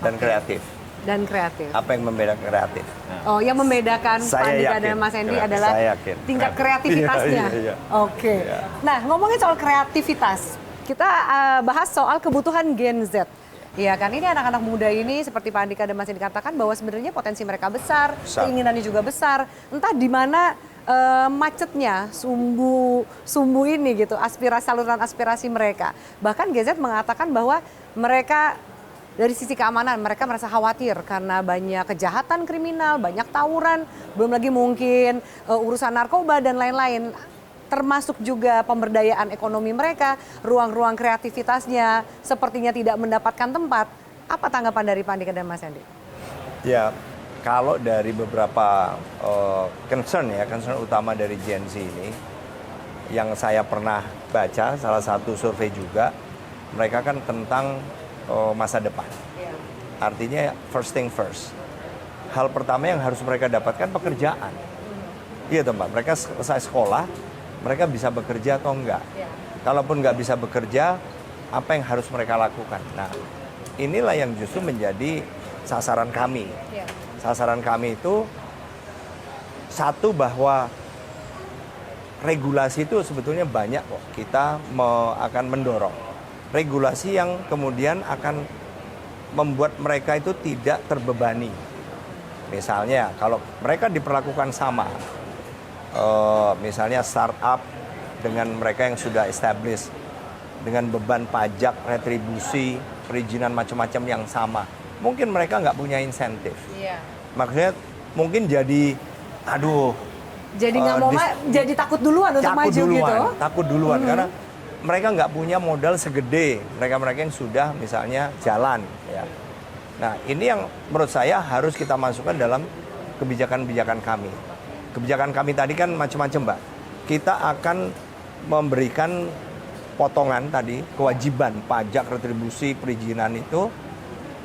dan kreatif. Dan kreatif. Apa yang membedakan kreatif? Oh, yang membedakan Pak Saya Andika yakin. dan Mas Hendy Ya, adalah saya yakin. tingkat kreativitasnya. Iya. Oke. Iya. Nah, ngomongin soal kreativitas, kita bahas soal kebutuhan Gen Z. Iya kan, ini anak-anak muda ini seperti Pak Andika dan Mas Hendy katakan bahwa sebenarnya potensi mereka besar, keinginannya juga besar. Entah di mana macetnya sumbu ini gitu, saluran aspirasi mereka. Bahkan Gen Z mengatakan bahwa mereka dari sisi keamanan mereka merasa khawatir karena banyak kejahatan kriminal, banyak tawuran, belum lagi mungkin urusan narkoba dan lain-lain. Termasuk juga pemberdayaan ekonomi mereka, ruang-ruang kreativitasnya sepertinya tidak mendapatkan tempat. Apa tanggapan dari Pak Andika dan Mas Hendy? Ya, kalau dari beberapa concern utama dari Gen Z ini, yang saya pernah baca, salah satu survei juga, mereka kan tentang masa depan. Artinya first thing first. Hal pertama yang harus mereka dapatkan pekerjaan. Iya toh Mbak, mereka selesai sekolah, mereka bisa bekerja atau enggak. Kalaupun nggak bisa bekerja, apa yang harus mereka lakukan? Nah, inilah yang justru menjadi sasaran kami. Sasaran kami itu, satu bahwa regulasi itu sebetulnya banyak kok. Kita akan mendorong regulasi yang kemudian akan membuat mereka itu tidak terbebani. Misalnya kalau mereka diperlakukan sama, misalnya startup dengan mereka yang sudah established, dengan beban pajak, retribusi, perizinan macam-macam yang sama, mungkin mereka nggak punya insentif. Maksudnya mungkin jadi, jadi nggak mau jadi takut duluan untuk maju gitu. Takut duluan karena mereka nggak punya modal segede mereka-mereka yang sudah misalnya jalan. Ya. Nah ini yang menurut saya harus kita masukkan dalam kebijakan-kebijakan kami. Kebijakan kami tadi kan macam-macam Mbak. Kita akan memberikan potongan tadi, kewajiban pajak, retribusi, perizinan itu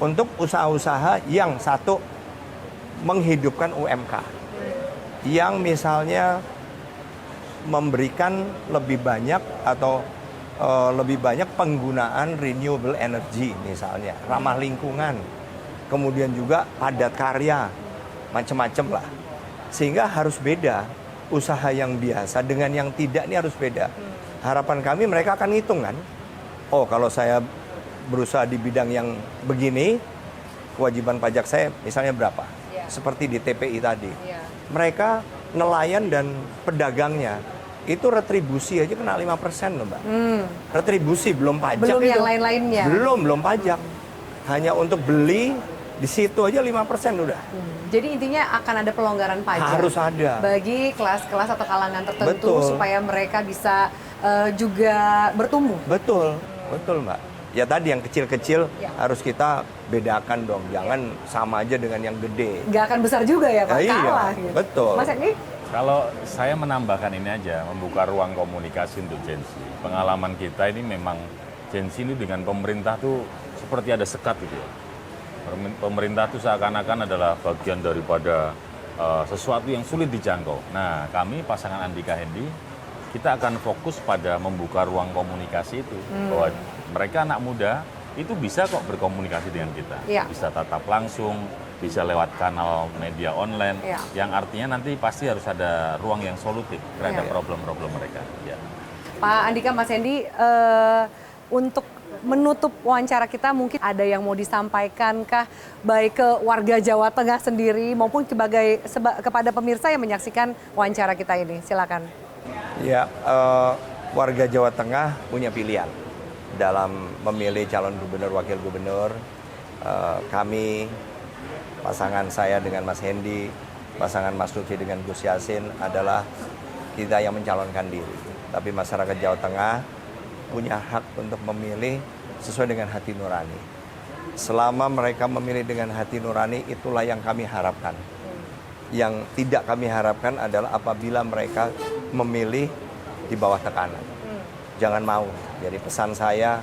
untuk usaha-usaha yang satu menghidupkan UMK. Yang misalnya memberikan lebih banyak atau lebih banyak penggunaan renewable energy misalnya, ramah lingkungan, kemudian juga padat karya, macam-macam lah. Sehingga harus beda, usaha yang biasa dengan yang tidak ini harus beda. Harapan kami mereka akan ngitung kan, oh kalau saya berusaha di bidang yang begini, kewajiban pajak saya misalnya berapa, seperti di TPI tadi. Mereka nelayan dan pedagangnya, itu retribusi aja kena 5% loh Mbak. Retribusi belum pajak. Belum itu. yang lain-lainnya. Belum pajak. Hanya untuk beli di situ aja 5% udah. Jadi intinya akan ada pelonggaran pajak. Harus ada. Bagi kelas-kelas atau kalangan tertentu. Betul. Supaya mereka bisa juga bertumbuh. Betul Mbak. Ya tadi yang kecil-kecil harus kita bedakan dong. Jangan sama aja dengan yang gede. Nggak akan besar juga ya Pak, kalah. Iya, Gitu. betul. Mas Hendy? Kalau saya menambahkan ini aja, membuka ruang komunikasi untuk Gen Z. Pengalaman kita ini memang Gen Z ini dengan pemerintah tuh seperti ada sekat gitu ya. Pemerintah tuh seakan-akan adalah bagian daripada sesuatu yang sulit dijangkau. Nah, kami pasangan Andika Hendy, kita akan fokus pada membuka ruang komunikasi itu. Bahwa mereka anak muda itu bisa kok berkomunikasi dengan kita. Bisa tatap langsung, bisa lewat kanal media online, yang artinya nanti pasti harus ada ruang yang solutif terhadap problem-problem mereka. Pak Andika, Mas Hendy, untuk menutup wawancara kita mungkin ada yang mau disampaikankah baik ke warga Jawa Tengah sendiri maupun kepada pemirsa yang menyaksikan wawancara kita ini? Silakan. Ya, warga Jawa Tengah punya pilihan dalam memilih calon gubernur, wakil gubernur. Kami, pasangan saya dengan Mas Hendy, pasangan Mas Lutfi dengan Gus Yassin adalah kita yang mencalonkan diri. Tapi masyarakat Jawa Tengah punya hak untuk memilih sesuai dengan hati nurani. Selama mereka memilih dengan hati nurani, itulah yang kami harapkan. Yang tidak kami harapkan adalah apabila mereka memilih di bawah tekanan. Jangan mau. Jadi pesan saya,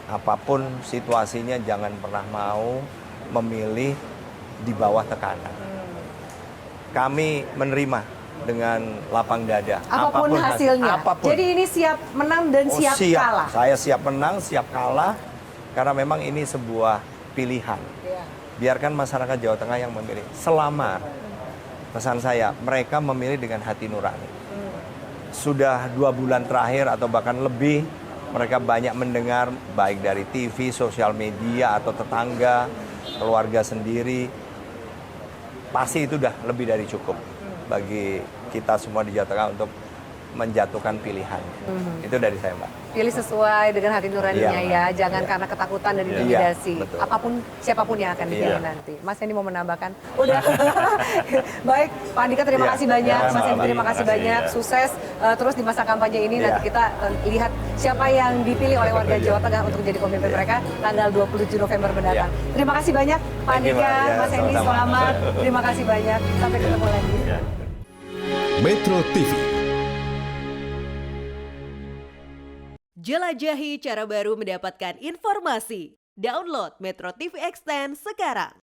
apapun situasinya jangan pernah mau memilih di bawah tekanan. Kami menerima dengan lapang dada. Apapun hasilnya. Apapun. Jadi ini siap menang dan siap kalah. Saya siap menang, siap kalah. Karena memang ini sebuah pilihan. Iya. Biarkan masyarakat Jawa Tengah yang memilih. Selama, pesan saya, mereka memilih dengan hati nurani. Sudah 2 bulan terakhir atau bahkan lebih, mereka banyak mendengar baik dari TV, sosial media, atau tetangga, keluarga sendiri. Pasti itu udah lebih dari cukup bagi kita semua di Jawa Tengah untuk menjatuhkan pilihan. Itu dari saya, Mbak. Pilih sesuai dengan hati nuraninya Iya, ya, jangan iya. karena ketakutan dan Iya, intimidasi. betul. Apapun, siapapun yang akan dipilih Iya. nanti. Mas Hendy mau menambahkan? Udah. Baik, Pak Andika terima Iya. kasih banyak. Ya, Mas Hendy sama-sama. terima kasih Terima kasih, banyak. ya. Sukses terus di masa kampanye ini. Iya. Nanti kita lihat siapa yang dipilih oleh warga Jawa Tengah untuk menjadi pemimpin mereka tanggal 27 November mendatang. Terima kasih banyak Pak Thank you, Andika, Mbak. Ya, Mas Hendy, sama-sama. selamat. Terima kasih banyak. Sampai ketemu lagi. Ya. Metro TV. Jelajahi cara baru mendapatkan informasi. Download Metro TV Extend sekarang.